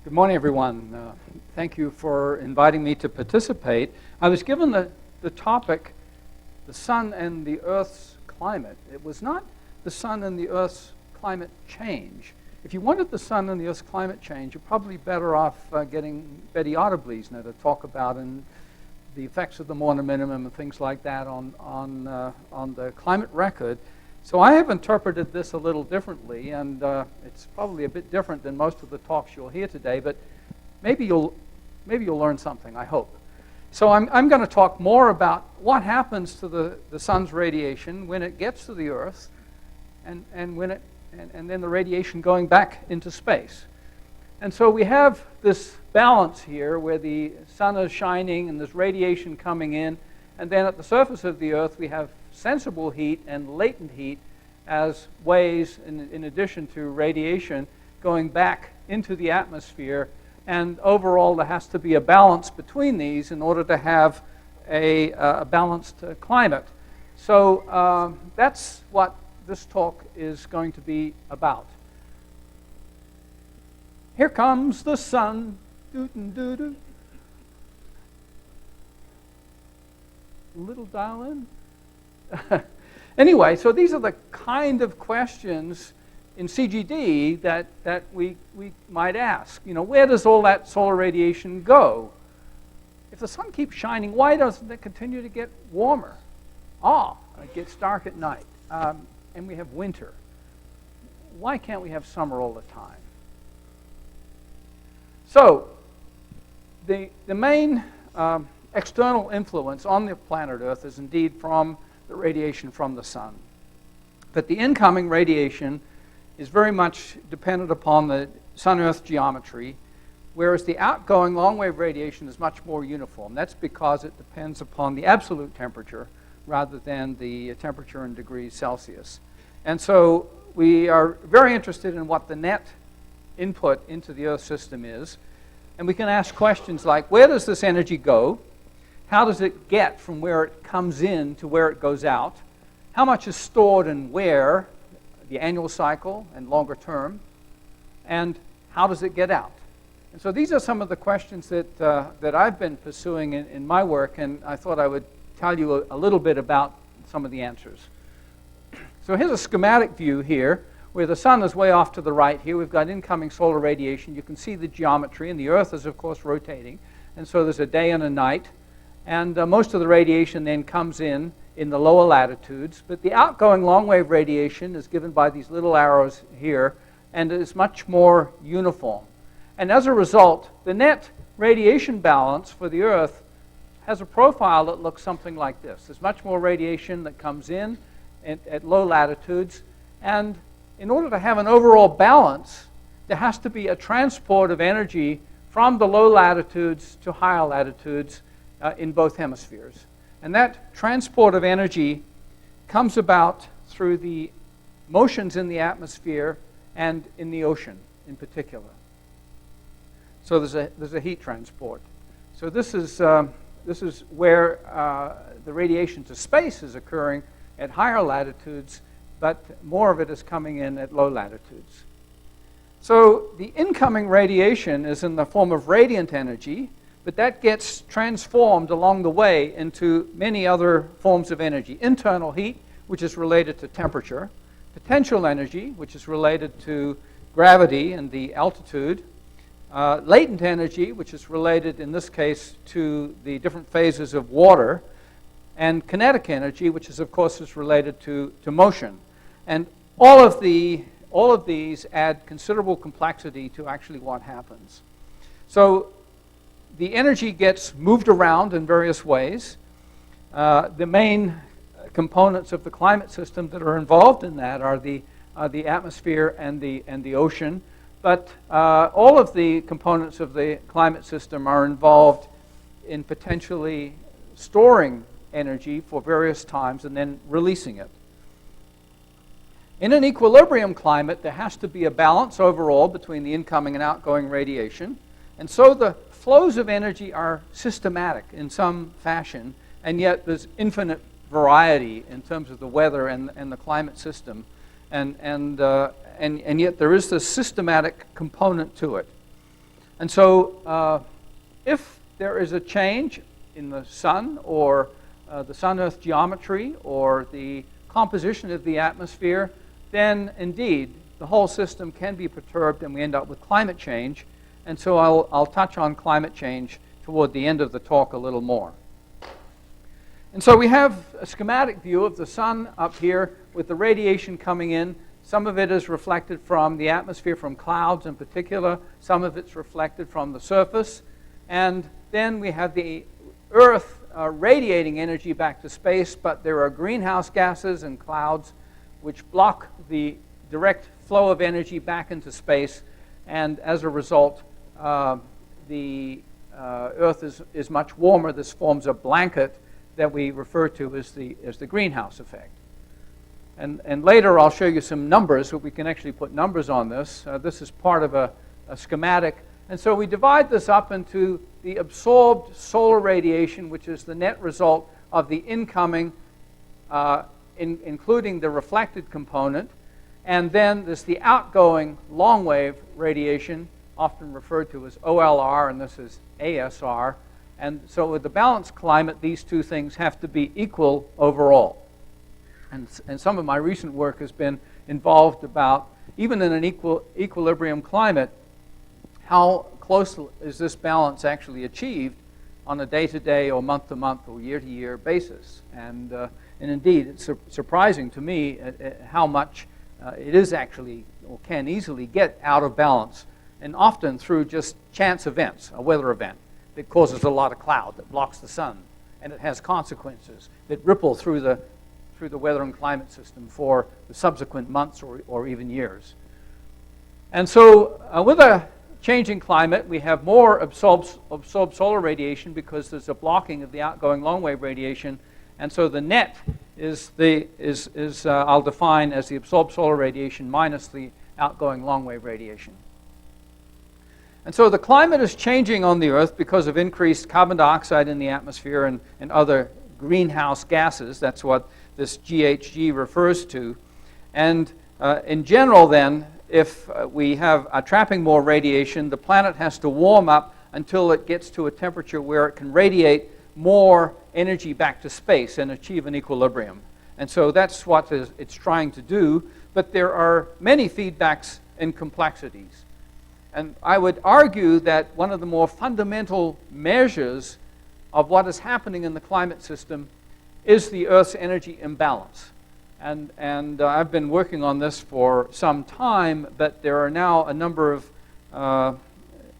Good morning, everyone. Thank you for inviting me to participate. I was given the topic, the Sun and the Earth's climate. It was not the Sun and the Earth's climate change. If you wanted the Sun and the Earth's climate change, you're probably better off getting Betty Otterbliesner to talk about the effects of the Morning Minimum and things like that on the climate record. So I have interpreted this a little differently, and it's probably a bit different than most of the talks you'll hear today, but maybe you'll learn something, I hope. So I'm going to talk more about what happens to the sun's radiation when it gets to the Earth, and then the radiation going back into space. And so we have this balance here where the sun is shining and there's radiation coming in, and then at the surface of the Earth we have sensible heat and latent heat as ways, in addition to radiation, going back into the atmosphere. And overall, there has to be a balance between these in order to have a balanced climate. So that's what this talk is going to be about. Here comes the sun. Doo-doo-doo-doo. Little dial in. Anyway, so these are the kind of questions in CGD that we might ask. You know, where does all that solar radiation go? If the sun keeps shining, why doesn't it continue to get warmer? It gets dark at night, and we have winter. Why can't we have summer all the time? So the main external influence on the planet Earth is indeed from the radiation from the sun. But the incoming radiation is very much dependent upon the Sun-Earth geometry, whereas the outgoing long-wave radiation is much more uniform. That's because it depends upon the absolute temperature rather than the temperature in degrees Celsius. And so we are very interested in what the net input into the Earth system is. And we can ask questions like, where does this energy go? How does it get from where it comes in to where it goes out? How much is stored and where, the annual cycle and longer term? And how does it get out? And so these are some of the questions that I've been pursuing in my work, and I thought I would tell you a little bit about some of the answers. So here's a schematic view here, where the sun is way off to the right. Here we've got incoming solar radiation. You can see the geometry, and the Earth is, of course, rotating. And so there's a day and a night. And most of the radiation then comes in the lower latitudes. But the outgoing long-wave radiation is given by these little arrows here, and is much more uniform. And as a result, the net radiation balance for the Earth has a profile that looks something like this. There's much more radiation that comes in at low latitudes. And in order to have an overall balance, there has to be a transport of energy from the low latitudes to higher latitudes in both hemispheres. And that transport of energy comes about through the motions in the atmosphere and in the ocean in particular. So there's a heat transport. So this is where the radiation to space is occurring at higher latitudes, but more of it is coming in at low latitudes. So the incoming radiation is in the form of radiant energy, but that gets transformed along the way into many other forms of energy. Internal heat, which is related to temperature. Potential energy, which is related to gravity and the altitude. Latent energy, which is related, in this case, to the different phases of water. And kinetic energy, which is, of course, is related to motion. And all of these add considerable complexity to actually what happens. So the energy gets moved around in various ways. The main components of the climate system that are involved in that are the atmosphere and the ocean. But all of the components of the climate system are involved in potentially storing energy for various times and then releasing it. In an equilibrium climate, there has to be a balance overall between the incoming and outgoing radiation. And so the flows of energy are systematic in some fashion, and yet there's infinite variety in terms of the weather and the climate system. And yet there is this systematic component to it. And so if there is a change in the sun or the Sun-Earth geometry or the composition of the atmosphere, then indeed the whole system can be perturbed and we end up with climate change. And so I'll touch on climate change toward the end of the talk a little more. And so we have a schematic view of the sun up here with the radiation coming in. Some of it is reflected from the atmosphere, from clouds in particular. Some of it's reflected from the surface. And then we have the Earth radiating energy back to space, but there are greenhouse gases and clouds which block the direct flow of energy back into space. And as a result, the Earth is much warmer. This forms a blanket that we refer to as the greenhouse effect. And later I'll show you some numbers, so we can actually put numbers on this. This is part of a schematic. And so we divide this up into the absorbed solar radiation, which is the net result of the incoming, including the reflected component. And then there's the outgoing long-wave radiation, often referred to as OLR, and this is ASR. And so with the balanced climate, these two things have to be equal overall. And some of my recent work has been involved about, even in an equilibrium climate, how close is this balance actually achieved on a day-to-day or month-to-month or year-to-year basis. And indeed, it's surprising to me how much it is actually, or can easily get out of balance, and often through just chance events, a weather event that causes a lot of cloud that blocks the sun, and it has consequences that ripple through the weather and climate system for the subsequent months or even years. And so with a changing climate, we have more absorbed solar radiation because there's a blocking of the outgoing long-wave radiation. And so the net is I'll define as the absorbed solar radiation minus the outgoing long-wave radiation. And so the climate is changing on the Earth because of increased carbon dioxide in the atmosphere and other greenhouse gases. That's what this GHG refers to. And in general then, if we are trapping more radiation, the planet has to warm up until it gets to a temperature where it can radiate more energy back to space and achieve an equilibrium. And so that's what it's trying to do. But there are many feedbacks and complexities. And I would argue that one of the more fundamental measures of what is happening in the climate system is the Earth's energy imbalance. And I've been working on this for some time, but there are now a number of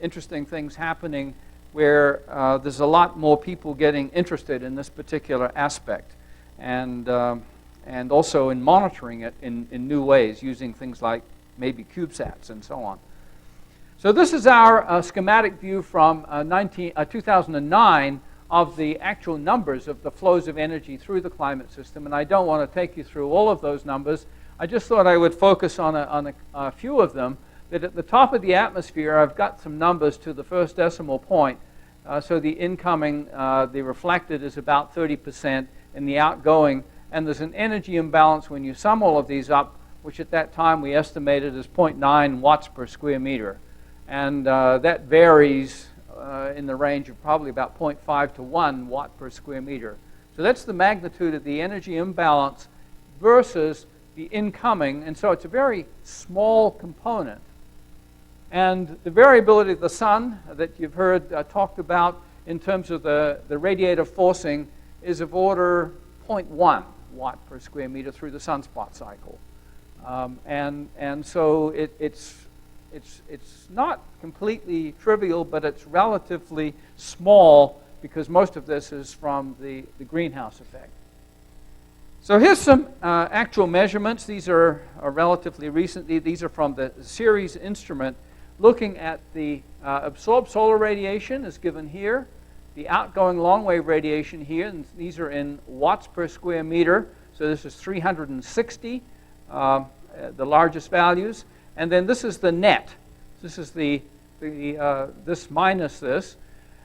interesting things happening where there's a lot more people getting interested in this particular aspect, and also in monitoring it in new ways, using things like maybe CubeSats and so on. So this is our schematic view from 2009 of the actual numbers of the flows of energy through the climate system. And I don't want to take you through all of those numbers. I just thought I would focus on a few of them. That at the top of the atmosphere, I've got some numbers to the first decimal point. So the incoming, the reflected is about 30%, and the outgoing. And there's an energy imbalance when you sum all of these up, which at that time we estimated as 0.9 watts per square meter. And that varies in the range of probably about 0.5 to 1 watt per square meter. So that's the magnitude of the energy imbalance versus the incoming. And so it's a very small component. And the variability of the sun that you've heard talked about in terms of the radiative forcing is of order 0.1 watt per square meter through the sunspot cycle. And so it's not completely trivial, but it's relatively small because most of this is from the greenhouse effect. So here's some actual measurements. These are relatively recent. These are from the series instrument looking at the absorbed solar radiation is given here, the outgoing long-wave radiation here, and these are in watts per square meter. So this is 360, the largest values. And then this is the net. This is this minus this.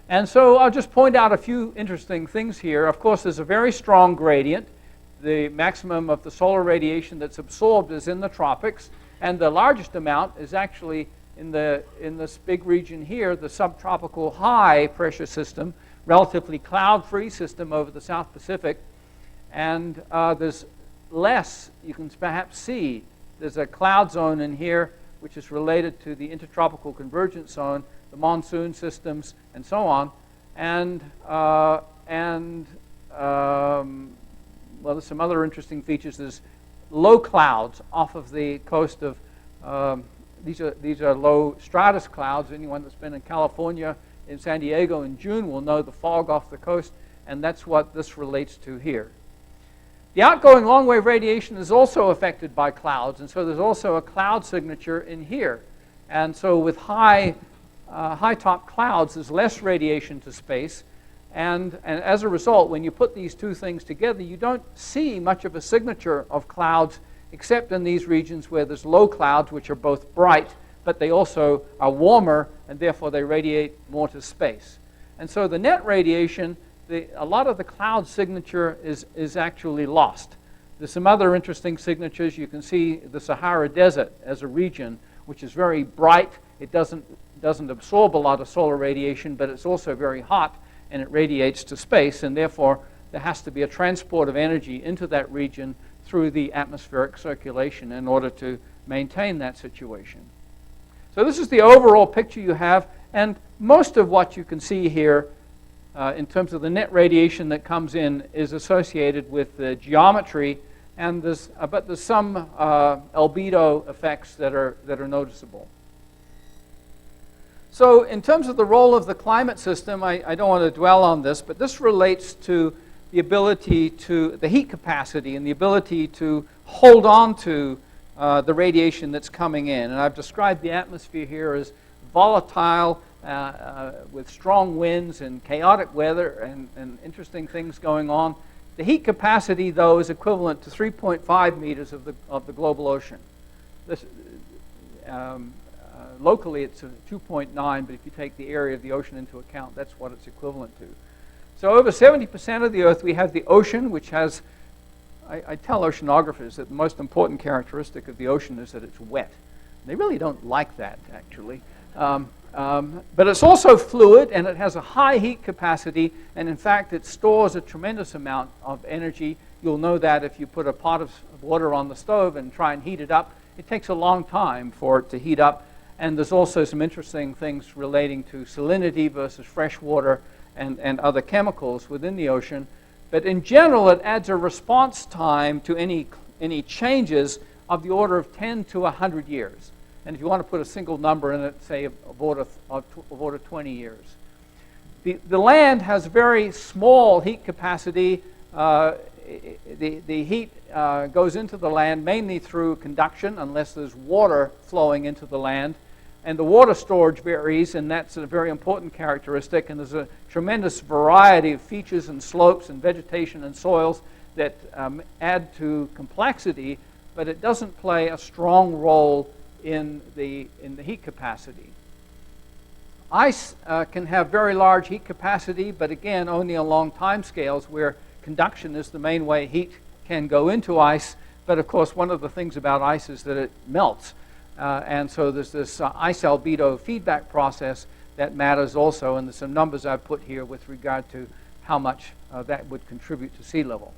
And so I'll just point out a few interesting things here. Of course, there's a very strong gradient. The maximum of the solar radiation that's absorbed is in the tropics, and the largest amount is actually in this big region here, the subtropical high pressure system, relatively cloud-free system over the South Pacific. And there's less, you can perhaps see, there's a cloud zone in here which is related to the intertropical convergence zone, the monsoon systems, and so on. And well, there's some other interesting features. There's low clouds off of the coast of, these are low stratus clouds. Anyone that's been in California, in San Diego in June will know the fog off the coast, and that's what this relates to here. The outgoing long-wave radiation is also affected by clouds, and so there's also a cloud signature in here. And so with high top clouds, there's less radiation to space, and as a result, when you put these two things together, you don't see much of a signature of clouds except in these regions where there's low clouds, which are both bright, but they also are warmer, and therefore they radiate more to space. And so the net radiation, a lot of the cloud signature is actually lost. There's some other interesting signatures. You can see the Sahara Desert as a region, which is very bright. It doesn't absorb a lot of solar radiation, but it's also very hot, and it radiates to space, and therefore there has to be a transport of energy into that region through the atmospheric circulation in order to maintain that situation. So this is the overall picture you have, and most of what you can see here in terms of the net radiation that comes in is associated with the geometry, and but there's some albedo effects that are noticeable. So in terms of the role of the climate system, I don't want to dwell on this, but this relates to the ability to, the heat capacity and the ability to hold on to the radiation that's coming in. And I've described the atmosphere here as volatile with strong winds and chaotic weather and interesting things going on. The heat capacity, though, is equivalent to 3.5 meters of the global ocean. This, locally, it's 2.9, but if you take the area of the ocean into account, that's what it's equivalent to. So over 70% of the Earth, we have the ocean, which has, I tell oceanographers that the most important characteristic of the ocean is that it's wet. They really don't like that, actually. But it's also fluid, and it has a high heat capacity, and in fact, it stores a tremendous amount of energy. You'll know that if you put a pot of water on the stove and try and heat it up. It takes a long time for it to heat up, and there's also some interesting things relating to salinity versus fresh water and other chemicals within the ocean. But in general, it adds a response time to any changes of the order of 10 to 100 years. And if you want to put a single number in it, say of order 20 years. The land has very small heat capacity. The heat goes into the land mainly through conduction, unless there's water flowing into the land. And the water storage varies, and that's a very important characteristic. And there's a tremendous variety of features and slopes and vegetation and soils that add to complexity, but it doesn't play a strong role in the heat capacity. Ice can have very large heat capacity, but again, only along time scales where conduction is the main way heat can go into ice. But of course, one of the things about ice is that it melts. And so there's this ice albedo feedback process that matters also, and there's some numbers I've put here with regard to how much that would contribute to sea level.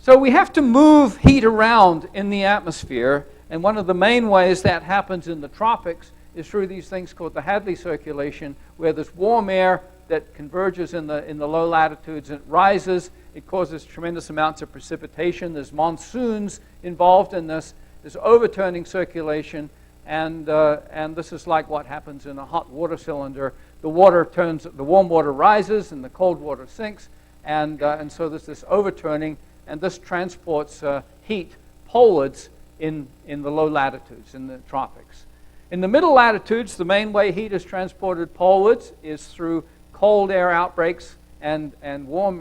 So we have to move heat around in the atmosphere, and one of the main ways that happens in the tropics is through these things called the Hadley Circulation, where there's warm air that converges in the low latitudes and it rises. It causes tremendous amounts of precipitation. There's monsoons involved in this. There's overturning circulation, and this is like what happens in a hot water cylinder. The warm water rises and the cold water sinks, and so there's this overturning, and this transports heat polards in the low latitudes, in the tropics. In the middle latitudes, the main way heat is transported polards is through cold air outbreaks and warm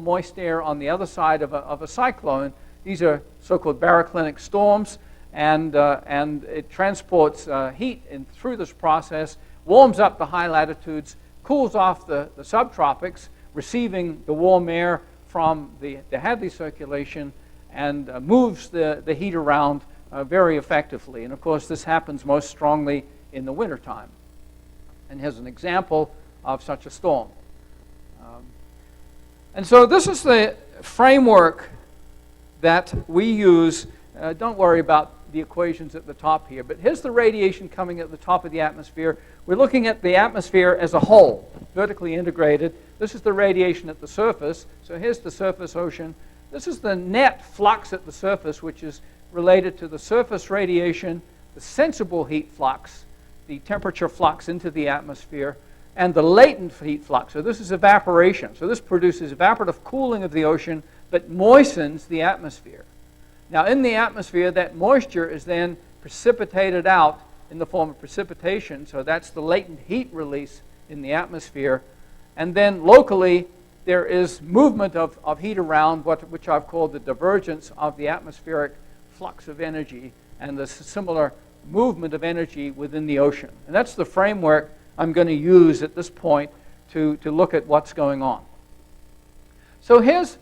moist air on the other side of a cyclone. These are so-called baroclinic storms, and it transports heat through this process, warms up the high latitudes, cools off the subtropics, receiving the warm air from the Hadley circulation, and moves the heat around very effectively. And of course, this happens most strongly in the wintertime. And here's an example of such a storm. And so this is the framework that we use. Don't worry about the equations at the top here, but here's the radiation coming at the top of the atmosphere. We're looking at the atmosphere as a whole, vertically integrated. This is the radiation at the surface. So here's the surface ocean. This is the net flux at the surface, which is related to the surface radiation, the sensible heat flux, the temperature flux into the atmosphere, and the latent heat flux. So this is evaporation. So this produces evaporative cooling of the ocean that moistens the atmosphere. Now, in the atmosphere, that moisture is then precipitated out in the form of precipitation. So that's the latent heat release in the atmosphere. And then locally, there is movement of heat around, which I've called the divergence of the atmospheric flux of energy, and the similar movement of energy within the ocean. And that's the framework I'm going to use at this point to look at what's going on. So here's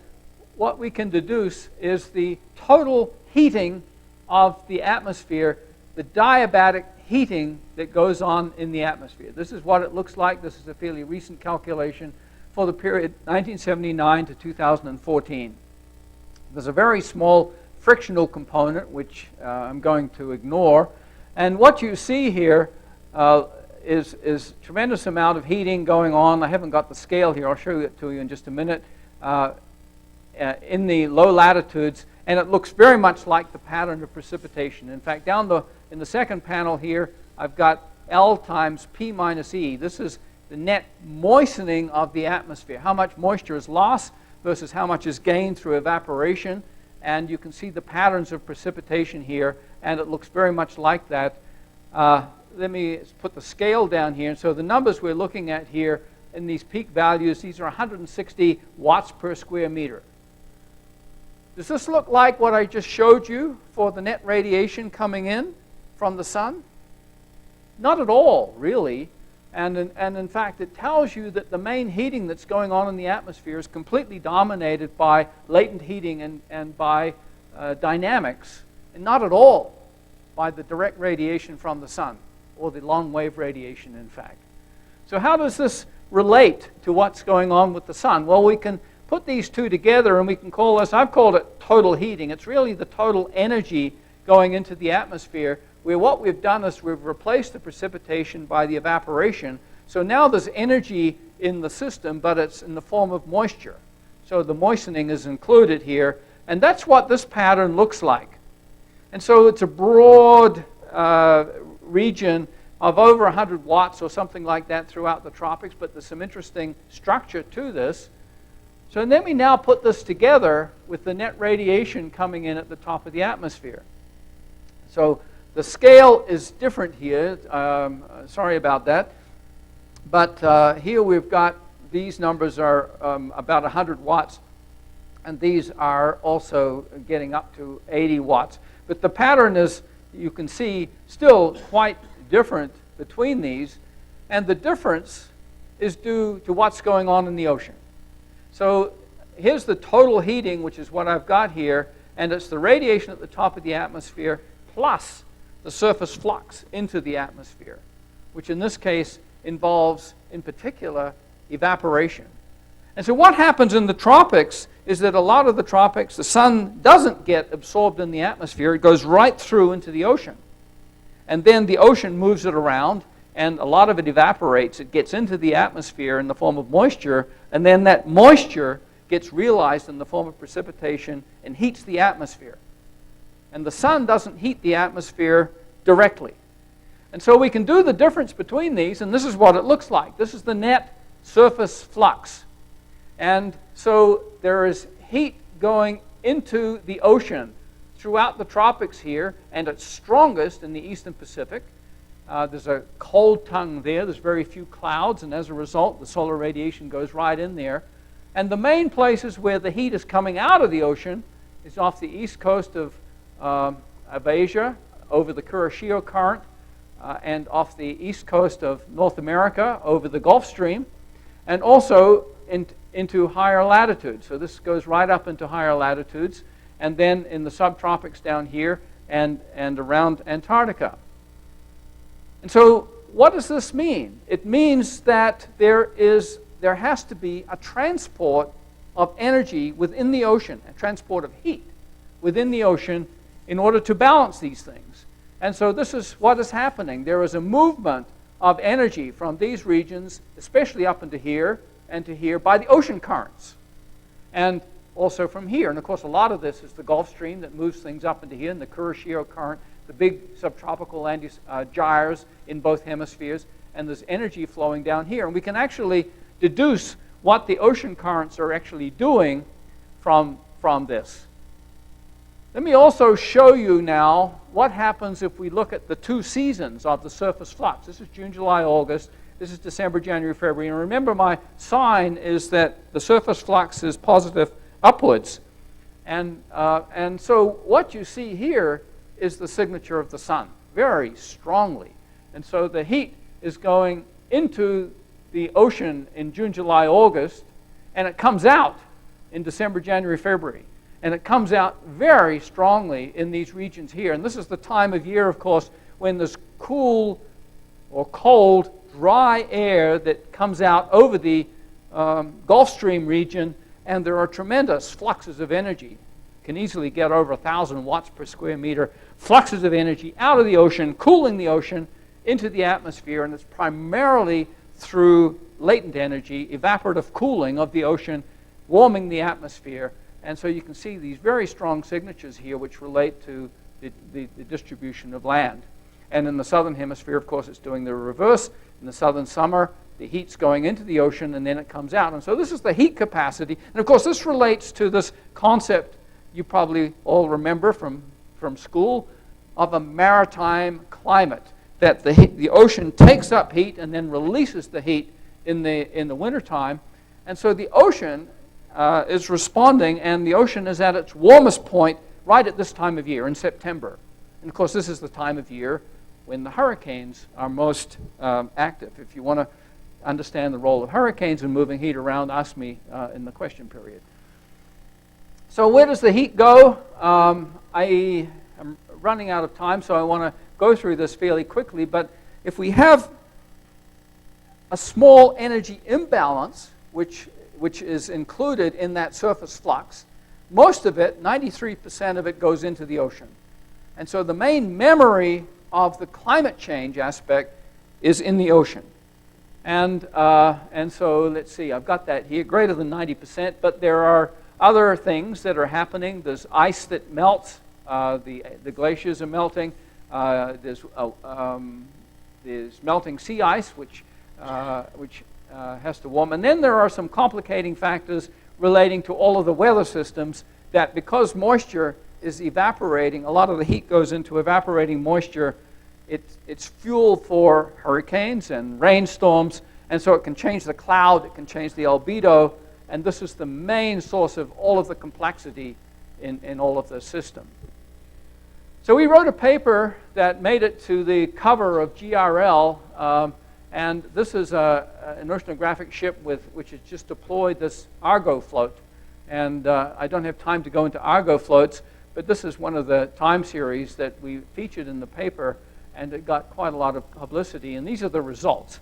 what we can deduce is the total heating of the atmosphere, the diabatic heating that goes on in the atmosphere. This is what it looks like. This is a fairly recent calculation for the period 1979 to 2014. There's a very small frictional component, which I'm going to ignore. And what you see here is tremendous amount of heating going on. I haven't got the scale here. I'll show it to you in just a minute. In the low latitudes, and it looks very much like the pattern of precipitation. In fact, in the second panel here, I've got L times P minus E. This is the net moistening of the atmosphere, how much moisture is lost versus how much is gained through evaporation. And you can see the patterns of precipitation here, and it looks very much like that. Let me put the scale down here. So the numbers we're looking at here in these peak values, these are 160 watts per square meter. Does this look like what I just showed you for the net radiation coming in from the sun? Not at all, really. And in fact, it tells you that the main heating that's going on in the atmosphere is completely dominated by latent heating and by dynamics, and not at all by the direct radiation from the sun, or the long-wave radiation, in fact. So how does this relate to what's going on with the sun? Well, we can put these two together, and we can call this, I've called it total heating. It's really the total energy going into the atmosphere, where what we've done is we've replaced the precipitation by the evaporation. So now there's energy in the system, but it's in the form of moisture. So the moistening is included here, and that's what this pattern looks like. And so it's a broad region of over 100 watts or something like that throughout the tropics, but there's some interesting structure to this. So then we now put this together with the net radiation coming in at the top of the atmosphere. So the scale is different here. Sorry about that. But here we've got, these numbers are about 100 watts, and these are also getting up to 80 watts. But the pattern is, you can see, still quite different between these, and the difference is due to what's going on in the ocean. So here's the total heating, which is what I've got here, and it's the radiation at the top of the atmosphere plus the surface flux into the atmosphere, which in this case involves, in particular, evaporation. And so what happens in the tropics is that a lot of the tropics, the sun doesn't get absorbed in the atmosphere. It goes right through into the ocean. And then the ocean moves it around, and a lot of it evaporates. It gets into the atmosphere in the form of moisture, and then that moisture gets realized in the form of precipitation and heats the atmosphere. And the sun doesn't heat the atmosphere directly. And so we can do the difference between these, and this is what it looks like. This is the net surface flux. And so there is heat going into the ocean throughout the tropics here, and it's strongest in the eastern Pacific. There's a cold tongue there. There's very few clouds, and as a result, the solar radiation goes right in there. And the main places where the heat is coming out of the ocean is off the east coast of Asia, over the Kuroshio Current, and off the east coast of North America, over the Gulf Stream, and also into higher latitudes. So this goes right up into higher latitudes. And then in the subtropics down here, and around Antarctica. And so what does this mean? It means that there has to be a transport of energy within the ocean, a transport of heat within the ocean in order to balance these things. And so this is what is happening. There is a movement of energy from these regions, especially up into here and to here, by the ocean currents. And also from here. And of course, a lot of this is the Gulf Stream that moves things up into here, and the Kuroshio current, the big subtropical gyres in both hemispheres, and there's energy flowing down here. And we can actually deduce what the ocean currents are actually doing from this. Let me also show you now what happens if we look at the two seasons of the surface flux. This is June, July, August. This is December, January, February. And remember, my sign is that the surface flux is positive upwards. And so what you see here is the signature of the sun, very strongly. And so the heat is going into the ocean in June, July, August, and it comes out in December, January, February. And it comes out very strongly in these regions here. And this is the time of year, of course, when there's cool or cold, dry air that comes out over the Gulf Stream region, and there are tremendous fluxes of energy. Can easily get over 1,000 watts per square meter, fluxes of energy out of the ocean, cooling the ocean into the atmosphere, and it's primarily through latent energy, evaporative cooling of the ocean, warming the atmosphere. And so you can see these very strong signatures here which relate to the distribution of land. And in the southern hemisphere, of course, it's doing the reverse. In the southern summer, the heat's going into the ocean and then it comes out. And so this is the heat capacity. And of course, this relates to this concept you probably all remember from school of a maritime climate, that the ocean takes up heat and then releases the heat in the wintertime. And so the ocean is responding, and the ocean is at its warmest point right at this time of year, in September. And of course, this is the time of year when the hurricanes are most active. If you want to understand the role of hurricanes in moving heat around, ask me in the question period. So where does the heat go? I am running out of time, so I want to go through this fairly quickly. But if we have a small energy imbalance, which is included in that surface flux, most of it, 93% of it, goes into the ocean. And so the main memory of the climate change aspect is in the ocean. And so let's see, I've got that here, greater than 90%, but there are other things that are happening. There's ice that melts, the glaciers are melting, there's melting sea ice, which has to warm. And then there are some complicating factors relating to all of the weather systems that, because moisture is evaporating, a lot of the heat goes into evaporating moisture. It's fuel for hurricanes and rainstorms, and so it can change the cloud, it can change the albedo, and this is the main source of all of the complexity in all of the system. So we wrote a paper that made it to the cover of GRL, and this is an oceanographic ship which has just deployed this Argo float. And I don't have time to go into Argo floats, but this is one of the time series that we featured in the paper, and it got quite a lot of publicity, and these are the results.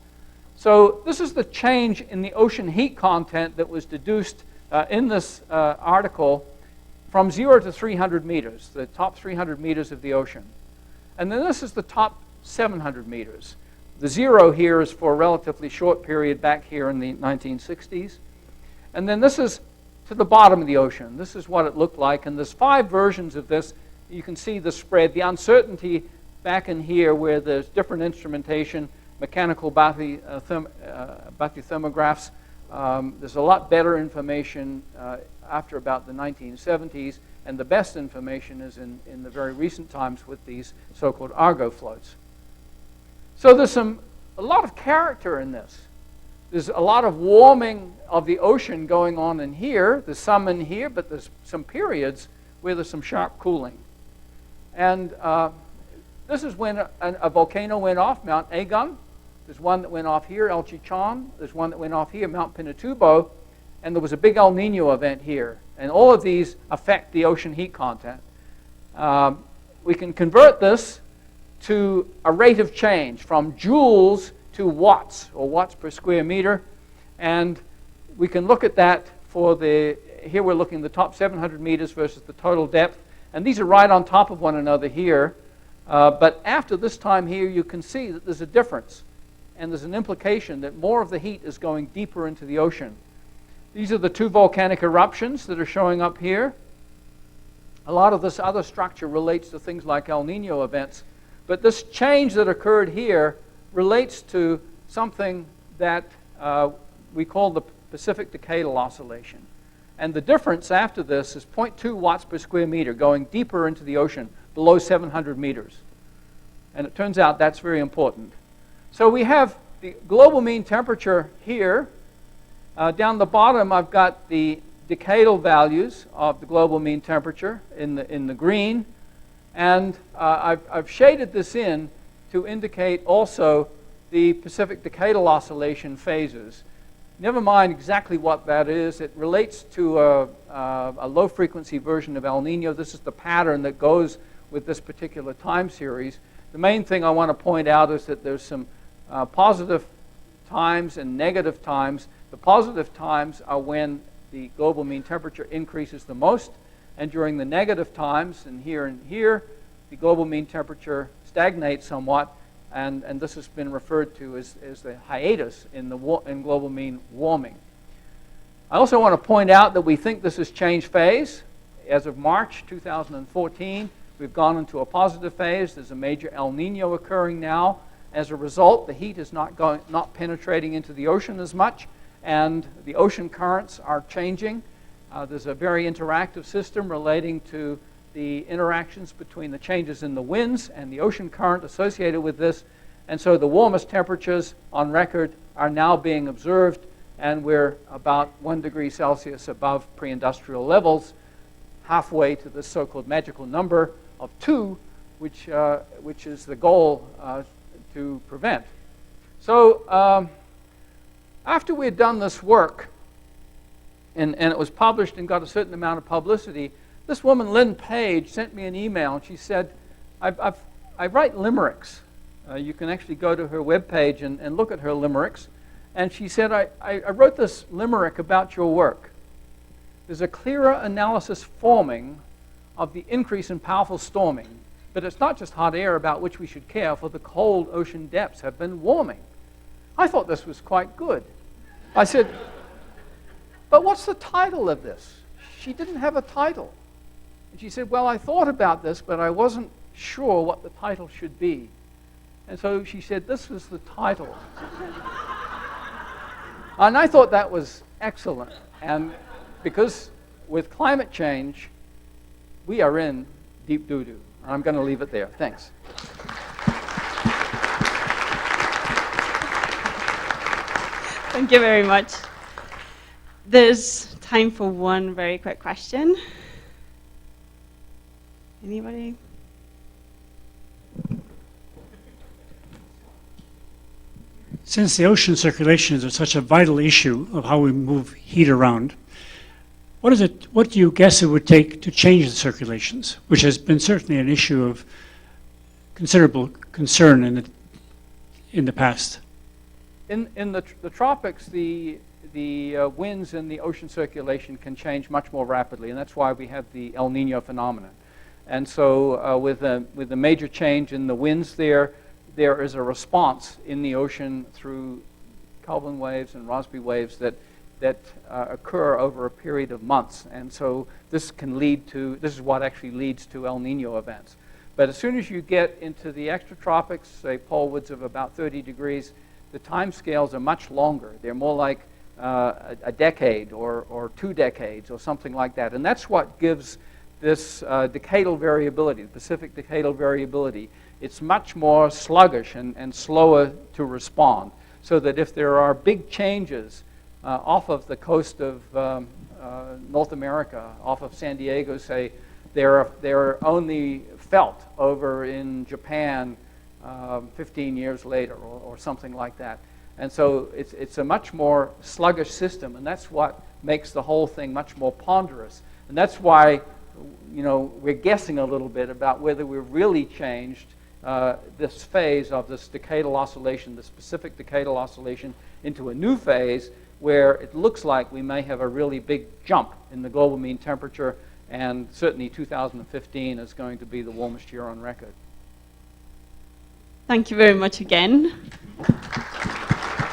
So this is the change in the ocean heat content that was deduced in this article from 0 to 300 meters, the top 300 meters of the ocean. And then this is the top 700 meters. The 0 here is for a relatively short period back here in the 1960s. And then this is to the bottom of the ocean. This is what it looked like. And there's 5 versions of this. You can see the spread, the uncertainty back in here where there's different instrumentation, mechanical bathythermographs. There's a lot better information after about the 1970s, and the best information is in the very recent times with these so-called Argo floats. So there's a lot of character in this. There's a lot of warming of the ocean going on in here. There's some in here, but there's some periods where there's some sharp cooling. And this is when a volcano went off, Mount Agung. There's one that went off here, El Chichon. There's one that went off here, Mount Pinatubo. And there was a big El Nino event here. And all of these affect the ocean heat content. we can convert this to a rate of change from joules to watts, or watts per square meter. And we can look at that for here we're looking at the top 700 meters versus the total depth. And these are right on top of one another here. But after this time here, you can see that there's a difference. And there's an implication that more of the heat is going deeper into the ocean. These are the two volcanic eruptions that are showing up here. A lot of this other structure relates to things like El Nino events. But this change that occurred here relates to something that we call the Pacific Decadal Oscillation. And the difference after this is 0.2 watts per square meter, going deeper into the ocean, below 700 meters. And it turns out that's very important. So we have the global mean temperature here. Down the bottom, I've got the decadal values of the global mean temperature in the green. And I've shaded this in to indicate also the Pacific Decadal Oscillation phases. Never mind exactly what that is. It relates to a low-frequency version of El Nino. This is the pattern that goes with this particular time series. The main thing I want to point out is that there's some positive times and negative times. The positive times are when the global mean temperature increases the most, and during the negative times, and here, the global mean temperature stagnates somewhat, and this has been referred to as the hiatus in global mean warming. I also want to point out that we think this is change phase. As of March 2014, we've gone into a positive phase. There's a major El Nino occurring now. As a result, the heat is not penetrating into the ocean as much, and the ocean currents are changing. There's a very interactive system relating to the interactions between the changes in the winds and the ocean current associated with this. And so the warmest temperatures on record are now being observed, and we're about 1 degree Celsius above pre-industrial levels, halfway to the so-called magical number of 2, which is the goal to prevent. So after we had done this work, and it was published and got a certain amount of publicity, this woman, Lynn Page, sent me an email, and she said, I write limericks. You can actually go to her webpage and look at her limericks. And she said, I wrote this limerick about your work. There's a clearer analysis forming of the increase in powerful storming, but it's not just hot air about which we should care, for the cold ocean depths have been warming. I thought this was quite good. I said, but what's the title of this? She didn't have a title. And she said, well, I thought about this, but I wasn't sure what the title should be. And so she said, this was the title. And I thought that was excellent. And because with climate change, we are in deep doo-doo. I'm going to leave it there. Thanks. Thank you very much. There's time for one very quick question. Anybody? Since the ocean circulation is such a vital issue of how we move heat around, what do you guess it would take to change the circulations, which has been certainly an issue of considerable concern in the past? In the tropics, the winds in the ocean circulation can change much more rapidly, and that's why we have the El Nino phenomenon. And so with the major change in the winds there is a response in the ocean through Kelvin waves and Rossby waves that occur over a period of months. And so this is what actually leads to El Nino events. But as soon as you get into the extratropics, say polewoods of about 30 degrees, the time scales are much longer. They're more like a decade or 2 decades or something like that. And that's what gives this decadal variability, the Pacific decadal variability. It's much more sluggish and slower to respond. So that if there are big changes off of the coast of North America, off of San Diego, say, they're only felt over in Japan 15 years later or something like that. And so it's a much more sluggish system, and that's what makes the whole thing much more ponderous. And that's why you know, we're guessing a little bit about whether we've really changed this phase of this decadal oscillation, the specific decadal oscillation, into a new phase where it looks like we may have a really big jump in the global mean temperature, and certainly 2015 is going to be the warmest year on record. Thank you very much again.